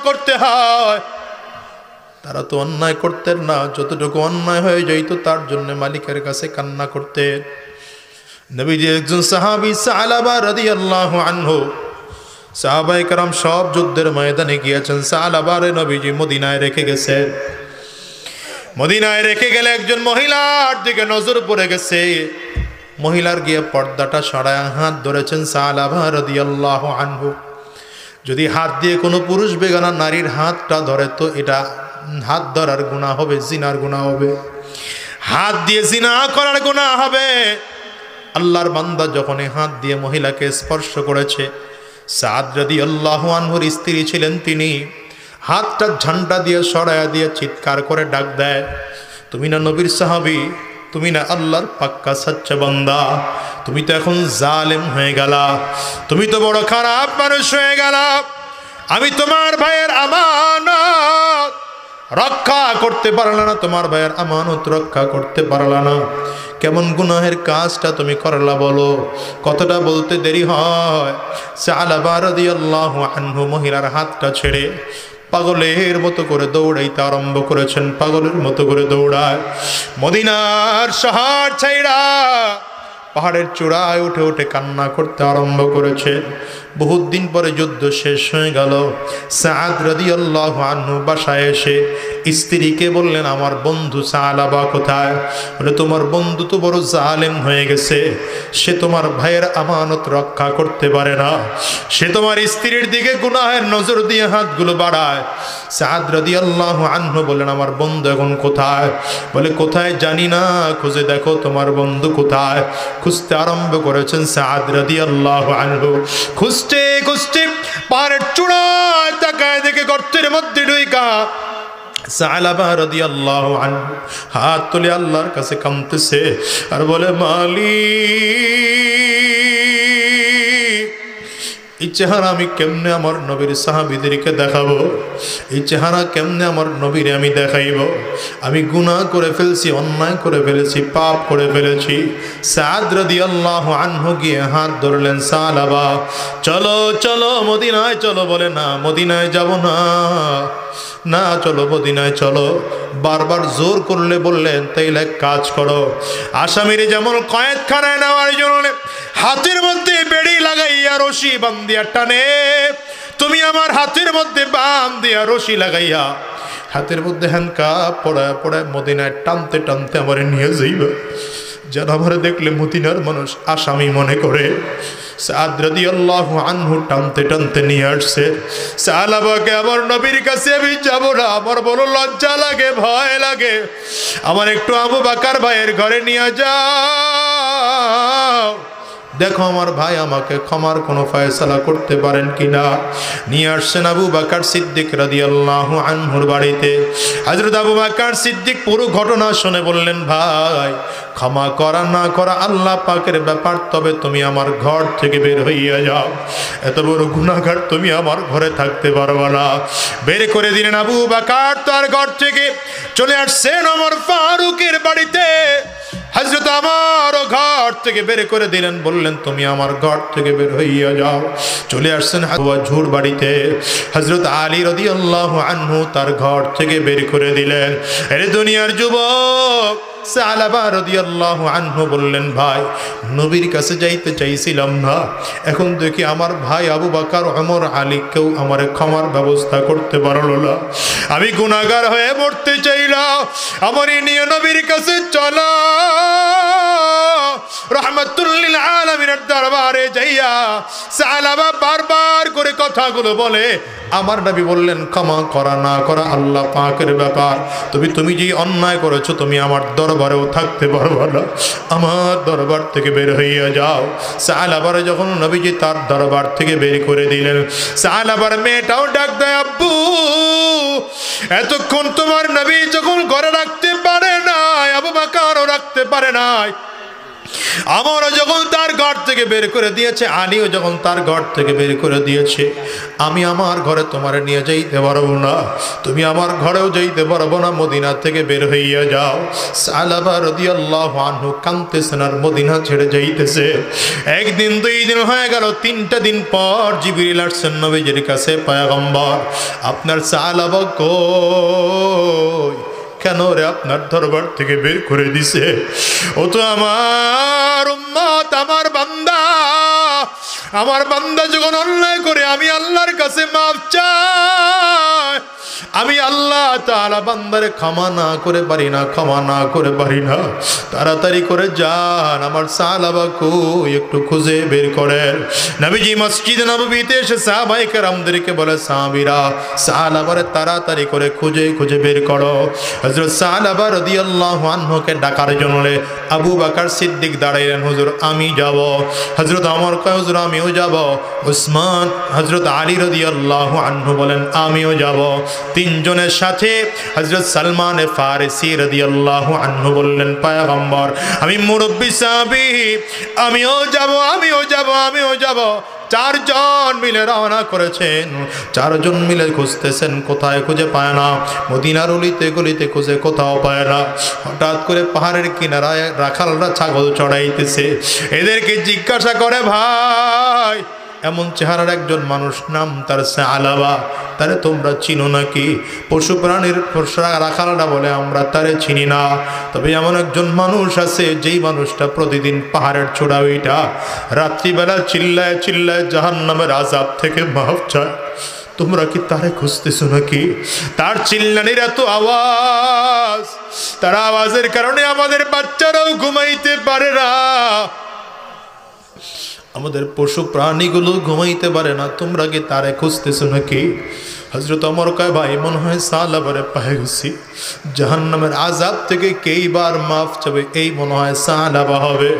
করতে হয়। তারা তো অন্যায় করতেন না, যতটুকু অন্যায় হয়ে যাইত তার জন্য মালিকের কাছে কান্না করতেন। নবীজি একজন সাহাবী সালাবা রাদিয়াল্লাহু আনহু, সাহাবায়ে কেরাম সব যুদ্ধের ময়দানে গিয়েছেন, সালাবারে নবীজি মদিনায় রেখে গেছেন। মদিনায় রেখে গেলে একজন মহিলার দিকে নজর পড়ে গেছে। মহিলার গিয়ে পর্দাটা সরায় হাত ধরেছেন সালাবা রাদিয়াল্লাহু আনহু। যদি হাত দিয়ে কোনো পুরুষ বেগানা নারীর হাতটা ধরে তো এটা হাত ধরার গুনাহ হবে, জিনার গুনাহ হবে, হাত দিয়ে জিনা করার গুনাহ হবে। আল্লাহর বান্দা যখন হাত দিয়ে মহিলাকে স্পর্শ করেছে, সাদ রাদিয়াল্লাহু আনহুর স্ত্রী ছিলেন, তিনি হাতটা ঝান্ডা দিয়ে সরায়া দিয়ে চিৎকার করে ডাক দেয়, তুমি না নবীর সাহাবী, তুমি না আল্লাহর পাক্কা সচ্চা বান্দা, তুমি তো এখন জালেম হয়ে গেলা, তুমি তো বড় খারাপ মানুষ হয়ে গেলা। আমি তোমার ভাইয়ের আমানত রক্ষা করতে পারলা না, তোমার ভাইয়ের আমানত রক্ষা করতে পারলা না। কেমন গুনাহের কাজটা তুমি করলা বলো? কতটা বলতে দেরি হয়। সালাবা রাদিয়াল্লাহু আনহু মহিলার হাতটা ছেড়ে পাগলের মতো করে দৌড়াইতে আরম্ভ করেছেন। পাগলের মতো করে দৌড়ায় মদিনার শহর ছাইড়া পাহাড়ের চূড়ায় উঠে উঠে কান্না করতে আরম্ভ করেছে। বহুত দিন পরে যুদ্ধ শেষ হয়ে গেল। সাদ রাদিয়াল্লাহু আনহু বাসায় এসে স্ত্রীকে বললেন, আমার বন্ধু সালাবা কোথায়? বলে, তোমার বন্ধু তো বড় জালেম হয়ে গেছে, সে তোমার ভাইয়ের আমানত রক্ষা করতে পারে না, সে তোমার স্ত্রীর দিকে গুনাহের নজর দিয়ে হাতগুলো বাড়ায়। সাদ রাদিয়াল্লাহু আনহু বলেন, আমার বন্ধু এখন কোথায়? বলে, কোথায় জানি না, খুঁজে দেখো তোমার বন্ধু কোথায়। খুঁজতে আরম্ভ করেছেন সাদ রাদিয়াল্লাহু আনহু। খুঁজতে খুঁজতে পাহাড়ের চূড়ায় তাকায় দেখে গর্তের মধ্যে ঢুইকা সালাবা রাদিয়াল্লাহু আনহু হাত তুলে আল্লাহর কাছে কাঁদতেছে আর বলে, মালিক, এই চেহারা আমি কেমনে আমার নবীর সাহাবীদেরকে দেখাবো? এই চেহারা কেমনে আমার নবীরে আমি দেখাইব? আমি গুনাহ করে ফেলছি, অন্যায় করে ফেলেছি, পাপ করে ফেলেছি। সাদ রাদিয়াল্লাহু আনহু গিয়ে হাত ধরলেন, সালাবা চলো চলো মদিনায় চলো। বলে, না মদিনায় যাব না, না চলো মদিনায় চলো। বারবার জোর করলে বললেন, তাইলে এক কাজ করো, আসামির যেমন কয়েদখানায় নেওয়ার জন্য হাতের মধ্যে বেড়ি লাগাইয়া রশি বান্ধিয়া টানে, তুমি আমার হাতের মধ্যে বান্ধিয়া রশি লাগাইয়া হাতের মধ্যে হ্যান্ডকাপ পড়ায় পড়ায় মদিনায় টানতে টানতে আমার নিয়ে যাইবা, যেন আমার দেখলে মদিনার মানুষ আসামি মনে করে। সাদ রাদিয়াল্লাহু আনহু টানতে টানতে নিয়ে আসছে সালাবাকে। আমার নবীর কাছে আমি যাব না, আমার বড় লজ্জা লাগে, ভয় লাগে, আমার একটু আবু বকর ভাইয়ের ঘরে নিয়ে যাও, দেখো আমার ভাই আমাকে ক্ষমার কোনো ফয়সালা করতে পারেন কিনা। নিয়ে আসছেন আবু বকর সিদ্দিক রাদিয়াল্লাহু আনহুর বাড়িতে। হযরত আবু বকর সিদ্দিক পুরো ঘটনা শুনে বললেন, ভাই ক্ষমা করা না করা আল্লাহ পাকের ব্যাপার, তবে তুমি আমার ঘর থেকে বের হইয়া যাও, এত বড় গুনাহগার তুমি আমার ঘরে থাকতে পারবে না। বের করে দিলেন আবু বকর তার ঘর থেকে। চলে আসছেন ওমর ফারুকের বাড়িতে, হযরত আমারও ঘর থেকে বের করে দিলেন, বললেন তুমি আমার ঘর থেকে বের হইয়া যাও। চলে আসছেন ঝুর বাড়িতে, হযরত আলী রাদিয়াল্লাহু আনহু তার ঘর থেকে বের করে দিলেন। আরে দুনিয়ার যুবক সালাবা রাদিয়াল্লাহু আনহু বললেন, ভাই নবীর কাছে যাইতে চাইছিলাম না, এখন দেখি আমার ভাই আবু বকর ওমর আলী কেউ আমার ক্ষমার ব্যবস্থা করতে পারলো না, আমি গুনাহগার হয়ে মরতে চাইলাম, আমার নিয়ে নবীর কাছে চলো। রহমাতুল লিল আলামিনের দরবারে যাইয়া সালাবা বারবার করে কথাগুলো বলে। আমার নবী বললেন, ক্ষমা করা না করা আল্লাহ পাকের ব্যাপার, তুমি যে অন্যায় করেছো তুমি আমার দরবারেও থাকতে পারবে না, আমার দরবার থেকে বের হইয়া যাও। সালাবার যখন নবীজি তার দরবার থেকে বের করে দিলেন, সালাবার মেয়েটাও ডাক দেয়, আব্বু এতক্ষণ তোমার নবী যখন ঘরে রাখতে পারে নাই, আবু বকরও রাখতে পারে নাই, আমারও যখন তার ঘর থেকে বের করে দিয়েছে, আলীও যখন তার ঘর থেকে বের করে দিয়েছে, আমি আমার ঘরে তোমারে নিয়ে যাইতে পারবো না, তুমি আমার ঘরেও যাইতে পারবো না, মদিনা থেকে বের হইয়া যাও। সালাবা রাদিয়াল্লাহু আনহু কাঁদতেছেন আর মদিনা ছেড়ে যাইতেছে। একদিন, 2 দিন হয়ে গেল, 3টা দিন পর জিবরিল আসছেন নবীজির কাছে, পয়গম্বর আপনার সালাবা কই? কেন রে আপনার দরবার থেকে বের করে দিছে? ও তো আমার উম্মত, আমার বান্দা। আমার বান্দা যখন অন্যায় করে আমি আল্লাহর কাছে মাফ চাই, আমি আল্লাহ তাআলা বান্দারে ক্ষমা না করে পারি না, ক্ষমা না করে পারি না। তাড়াতাড়ি করে যান, আমার সাহাবা কই একটু খুঁজে বের করেন। নবীজি মসজিদে নববীতে এসে সাহাবায়ে কেরামদেরকে বলে, সাহাবীরা সাহাবারে তাড়াতাড়ি করে খুঁজে খুঁজে বের করো। হযরত সাহাবা রাদিয়াল্লাহু আনহুকে ডাকার জন্য আবু বকর সিদ্দিক দাঁড়াইলেন, হুজুর আমি যাব। হযরত ওমর কয়, হুজুর আমিও যাব। উসমান, হযরত আলী রাদিয়াল্লাহু আনহু বলেন আমিও যাব। 3 জনের সাথে হযরত সালমান ফারিসি রাদিয়াল্লাহু আনহু বললেন, পয়গম্বর আমি মুরব্বি সাহাবী, আমিও যাব, আমিও যাব, আমিও যাব। 4 জন মিলে রওনা করেছেন। 4 জন মিলে খুঁজতেছেন, কোথায় খুঁজে পায় না। মদিনার অলিতে গলিতে খুঁজে কোথাও পায় না। হঠাৎ করে পাহাড়ের কিনারায় রাখালরা ছাগল চড়াইতেছে। এদেরকে জিজ্ঞাসা করে, ভাই এমন চেহারার একজন মানুষ, নাম তার সালাবা, তারে তোমরা চিনো নাকি? পশু প্রাণীর রাখালরা বলে আমরা তারে চিনি না, তবে এমন একজন মানুষ আছে যেই মানুষটা প্রতিদিন পাহাড়ের চূড়া ওইটা রাত্রিবেলা চিল্লায় চিল্লায় জাহান্নামের আযাব থেকে মাফ চায়। তোমরা কি তারে খুঁজতেছো নাকি? তার চিল্লানির এত আওয়াজ, তার আওয়াজের কারণে আমাদের বাচ্চারাও ঘুমাইতে পারে না, আমাদের পশু প্রাণীগুলো ঘুমাইতে পারে না। তোমরা কি তারে খুঁজতেছো নাকি? হযরত ওমর কয়, ভাই মনে হয় সাহাবারে পেয়ে গেছি। জাহান্নামের আযাব থেকে কেইবার মাফ চাবে এই মনে হয় সাহাবা হবে।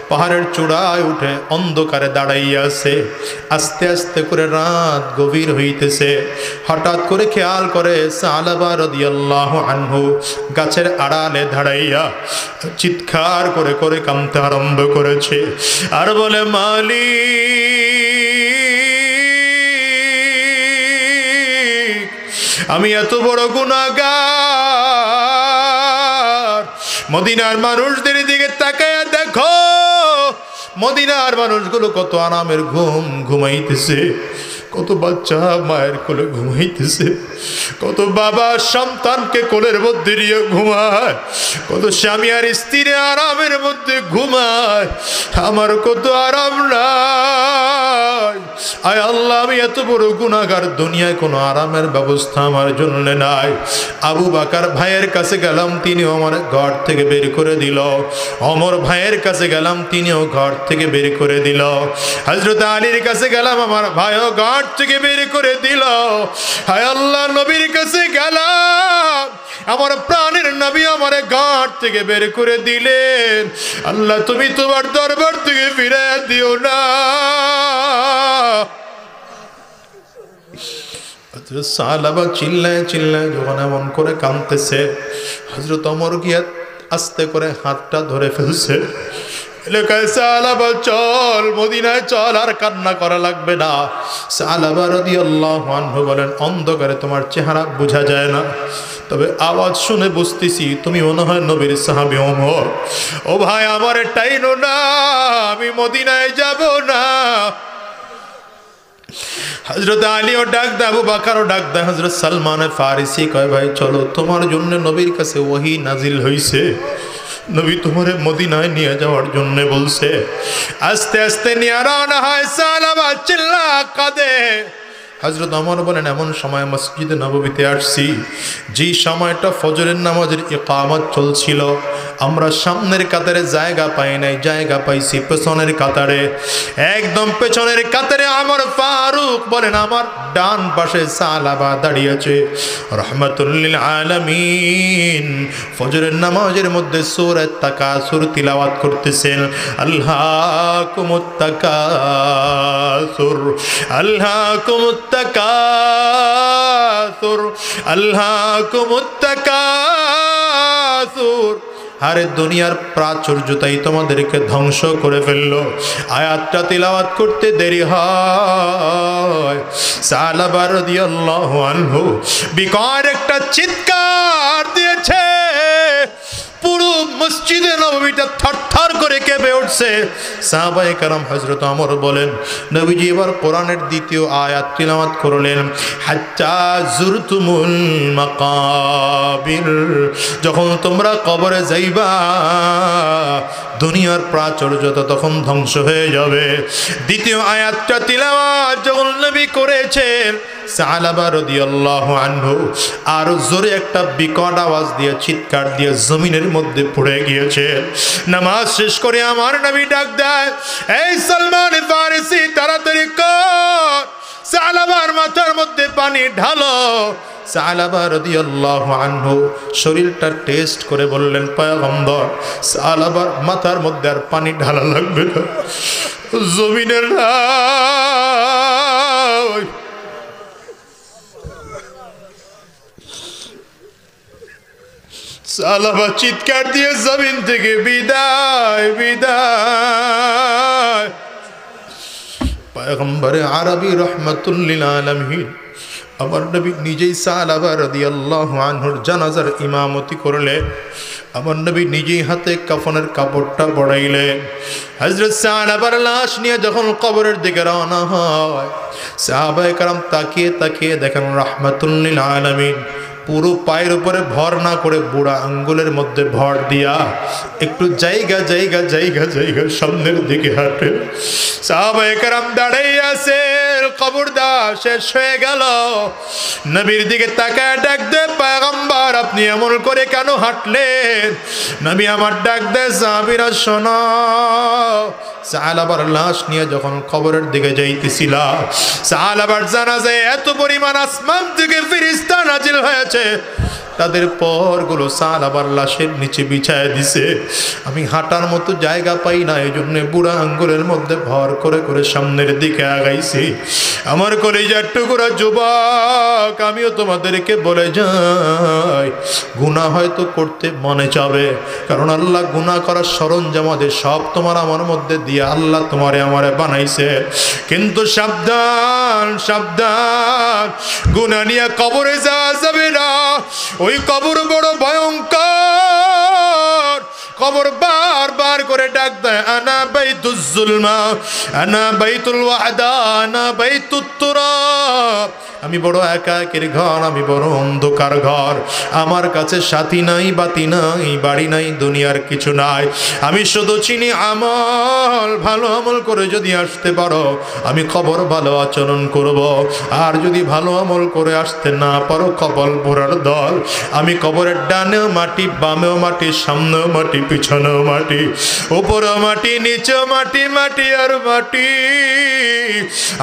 পাহাড়ের চূড়ায় উঠে অন্ধকারে দাঁড়াইয়া আছে। আস্তে আস্তে করে রাত গভীর হইতেছে। হঠাৎ করে খেয়াল করে সাহাবা রাদিয়াল্লাহু আনহু গাছের আড়ালে দাঁড়াইয়া চিৎকার করে করে কাঁদতে আরম্ভ করেছে আর বলে, মালিক আমি এত বড় গুনাহগার। মদিনার মানুষদের দিকে তাকায়া দেখো, মদিনার মানুষগুলো কত আরামের ঘুম ঘুমাইতেছে, কত বাচ্চা মায়ের কোলে ঘুমাইতেছে, কত বাবা সন্তানকে কোলের মধ্যে নিয়ে ঘুমায়, কত স্বামী আর স্ত্রী আরামের মধ্যে ঘুমায়। আমার কত আরাম নাই। আয় আল্লাহ, আমি এত বড় গুনাহগার, দুনিয়ায় কোনো আরামের ব্যবস্থা আমার জন্য নাই। আবু বকর ভাইয়ের কাছে গেলাম, তিনিও আমার ঘর থেকে বের করে দিল। ওমর ভাইয়ের কাছে গেলাম, তিনিও ঘর থেকে বের করে দিল। হযরত আলীর কাছে গেলাম, আমার ভাইও ঘর থেকে বের করে দিল। হায় আল্লাহ, নবীর কাছে গেলাম, আমার প্রাণের নবী আমার ঘর থেকে বের করে দিলেন। আল্লাহ তুমি তোমার দরবার থেকে ফিরে দিও না। সাহাবা চিল্লায় চিল্লায় যখন এমন করে কাঁদতেছে, হযরত ওমর গিয়া আস্তে করে হাতটা ধরে ফেলছে। এলাকায় সাহাবা চল, মদিনায় চল, আর কান্না করা লাগবে না। সাহাবা রাদিয়াল্লাহু আনহু বলেন, অন্ধকারে তোমার চেহারা বোঝা যায় না, তবে আওয়াজ শুনে বুঝতেছি তুমি মনে হয় নবীর সাহাবী ওমর। ও ভাই আমার টাইনো না, আমি মদিনায় যাব না। হযরত আলীও ডাক দেয়, আবু বকরও ডাক দেয়, হযরত সালমান ফারিসি কয়, ভাই চলো, তোমার জন্য নবীর কাছে ওহী নাজিল হইছে, নবী তোমারে মদিনায় নিয়ে যাওয়ার জন্য বলছে। আস্তে আস্তে নিয়ে রওনা হয়। সাহাবা চিল্লা কাঁদে। হযরত ওমর বলেন, এমন সময় মসজিদে নববীতে আসছি যেই সময়টা ফজরের নামাজের ইকামত চলছিল। আমরা সামনের কাতারে জায়গা পাই নাই, জায়গা পাইছি পেছনের কাতারে। একদম পেছনের কাতারে আমার ফারুক বলেন, আমার ডান পাশে সাহাবা দাঁড়িয়েছে রাহমাতুল লিল আলামিন। ফজরের নামাজের মধ্যে সূরা তাকাসুর তিলাওয়াত করতেছেন। আল্লাহকুমুত তাকাসুর, আল্লাহকুমুত তাকাসুর, আল্লাহকুমুত তাকাসুর আরে দুনিয়ার প্রাচুর্যতাই তোমাদেরকে ধ্বংস করে ফেললো। আয়াতটা তিলাওয়াত করতে দেরি হয়, সালাবা রাদিয়াল্লাহু আনহু বিকট একটা চিৎকার দিয়েছে, পুরো মসজিদে নববীটা থরথর করে কেঁপে উঠছে। সাহাবায়ে কেরাম হযরত ওমর বলেন, নবীজি এবার কোরআনের দ্বিতীয় আয়াত তিলাওয়াত করলেন, হাত্তা যুরতুমুল মাকাবির, যখন তোমরা কবরে যাইবা দুনিয়ার প্রাচুর্যতা তখন ধ্বংস হয়ে যাবে। দ্বিতীয় আয়াতটা তিলাওয়াত যখন নবী করেছেন, সালাবা রাদিয়াল্লাহু আনহু আর জোরে একটা বিকট আওয়াজ দিয়ে চিৎকার দিয়ে জমিনের মধ্যে পড়ে গিয়েছে। নামাজ শেষ করে আমার নবী ডাক দেয়, এই সালমান ফারিসি তাড়াতাড়ি কর, সালাবার মাথার মধ্যে পানি ঢালো। সালাবা রাদিয়াল্লাহু আনহু শরীরটা টেস্ট করে বললেন, পয়গম্বর সালাবার মাথার মধ্যে আর পানি ঢালা লাগবে না, জমিনের সালাবা চিৎকার দিয়ে জমিন থেকে বিদায় বিদায়। পয়গম্বরে আরবি রহমাতুল লিল আলামিন আমার নবী নিজেই সালাবা রাদিয়াল্লাহু আনহুর জানাজার ইমামতি করলে, আমার নবী নিজেই হাতে কাফনের কাপড়টা পড়াইলেন। হযরত সালাবার লাশ নিয়ে যখন কবরের দিকে রওনা হয়, সাহাবায়ে কেরাম তাকিয়ে তাকিয়ে দেখেন রাহমাতুল লিল আলামিন পুরো পায়ের উপরে ভর না করে বুড়া আঙ্গুলের মধ্যে ভর দিয়া একটু জায়গা জায়গা জায়গা জায়গা সামনের দিকে হাঁটে। সাহাবায়ে কেরাম দাঁড়িয়ে আছে, কবরদা শেষ হয়ে গেল, নবীর দিকে তাকায় ডাক দে, পয়গম্বর আপনি এমন করে কেন হাঁটলেন? নবী আমার ডাক দে, সাহাবীরা শোনো, সালাবার লাশ নিয়ে যখন কবরের দিকে যাইতেছিল, সালাবার জানাজায় এত পরিমাণ আসমান থেকে ফেরেশতা নাজিল হয়েছে, তাদের পরগুলো সালাবার লাশের নিচে বিছায় দিছে। আমি হাঁটার মতো জায়গা পাই না, এই জন্য বুড়া আঙ্গুলের মধ্যে ভর করে করে সামনের দিকে আগাইছি। আমার কলিজার টুকরা যুবক, আমিও তোমাদেরকে বলে যাই, গুনাহ হয়তো করতে মনে চাবে, কারণ আল্লাহ গুনাহ করার সরঞ্জাম আমাদের সব তোমার আমার মধ্যে দিয়ে আল্লাহ তোমারে আমারে বানাইছে। কিন্তু সাবধান সাবধান, গুনাহ নিয়ে কবরে যাওয়া যাবে না। ওই কবর বড় ভয়ঙ্কর, কবর বারবার করে ডাক দেয়, আনা বাইতুজ জুলমা, আনা বাইতুল ওয়াহদা, আনা বাইতুত তুরাব। আমি বড় একাকের ঘর, আমি বড় অন্ধকার ঘর, আমার কাছে সাথী নাই, বাতি নাই, বাড়ি নাই, দুনিয়ার কিছু নাই। আমি শুধু চিনি আমল, ভালো আমল করে যদি আসতে পারো আমি কবর ভালো আচরণ করব, আর যদি ভালো আমল করে আসতে না পারো কবর ভরার দল। আমি কবরের ডানেও মাটি, বামেও মাটি, সামনেও মাটি, পিছনেও মাটি, উপরেও মাটি, নিচেও মাটি, মাটি আর মাটি।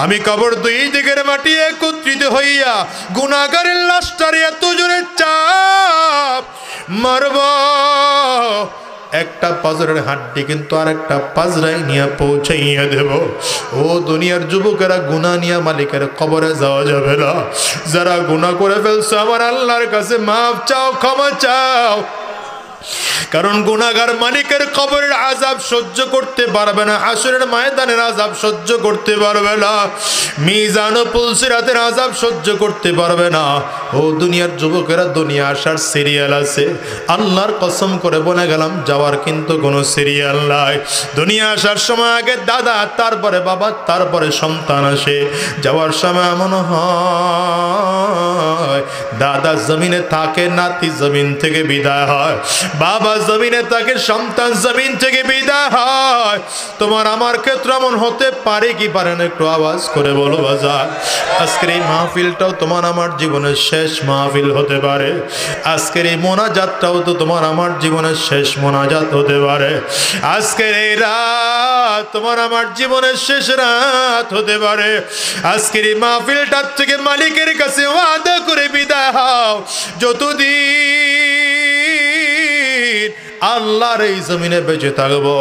আমি কবর দুই দিকের মাটি একত্রিত হইয়া গুনাহগারের লাশটারে এত জোরে চাপ মারব, একটা পাজরের হাড্ডি কিন্তু আর একটা পাজরায় নিয়ে পৌঁছাইয়া দেব। ও দুনিয়ার যুবকেরা, গুনাহ নিয়ে মালিকের কবরে যাওয়া যাবে না। যারা গুনাহ করে ফেলছো আমার আল্লাহর কাছে মাফ চাও, ক্ষমা চাও, কারণ গুনাহগার মালিকের কবরের আযাব সহ্য করতে পারবে না, হাসরের ময়দানের আযাব সহ্য করতে পারবে না, মিজান ও পুলসিরাতের আযাব সহ্য করতে পারবে না। ও দুনিয়ার যুবকেরা, দুনিয়া আসার সিরিয়াল আছে, আল্লাহর কসম করে বলে গেলাম যাওয়ার কিন্তু কোনো সিরিয়াল নাই। দুনিয়া আসার সময় আগে দাদা, তারপরে বাবা, তারপরে সন্তান আসে। যাওয়ার সময় এমন হয় দাদা জমিনে থাকে, নাতি জমিন থেকে বিদায় হয়, বাবা জমিনে থাকে, সন্তান জমিন থেকে বিদায় হয়। তোমার আমার ক্ষেত্রে এমন হতে পারে কি পারে না? একটু আওয়াজ করে বলো বাজার। আজকের এই মাহফিলটাও তোমার আমার জীবনের শেষ মাহফিল হতে পারে, আজকের এই মোনাজাতটাও তো তোমার আমার জীবনের শেষ মোনাজাত হতে পারে, আজকের এই রাত তোমার আমার জীবনের শেষ রাত হতে পারে। আজকের এই মাহফিলটার থেকে মালিকের কাছে ওয়াদা করে বিদায় হও, যতদিন আল্লাহর এই জমিনে বেঁচে থাকবো,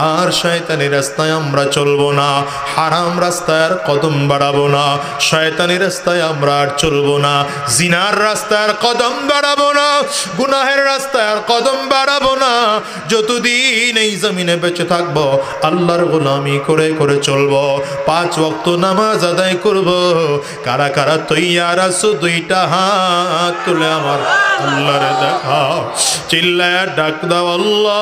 আর শয়তানি রাস্তায় আমরা চলবো না, হারাম রাস্তায় আর কদম বাড়াবো না, শয়তানি রাস্তায় আমরা আর চলবো না, জিনার রাস্তায় আর কদম বাড়াবো না, গুনাহের রাস্তায় আর কদম বাড়াবো না। যতদিন এই জমিনে বেঁচে থাকবো আল্লাহর গোলামি করে করে চলবো, 5 ওয়াক্ত নামাজ আদায় করব। কারা কারা তৈয়ার আছো? 2টা হাত তুলে আমার আল্লাহরে দেখাও, চিল্লায়া ডাক দাও আল্লাহ।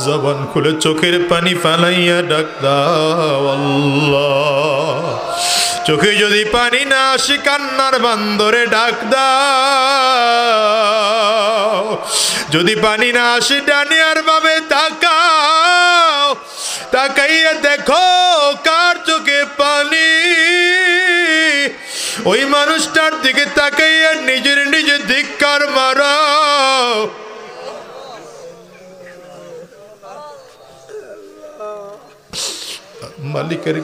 জবান খুলে চোখের পানি ফালাইয়া ডাক দাও আল্লাহ। চোখে যদি পানি না আসে কান্নার বান্দরে ডাক দাও, যদি পানি না আসে ডানে আর বামে তাকাও, তাকাইয়া দেখো কার চোখে পানি, ওই মানুষটার দিকে তাকাইয়া নিজের নিজে ধিক্কার মারাও। মালিকের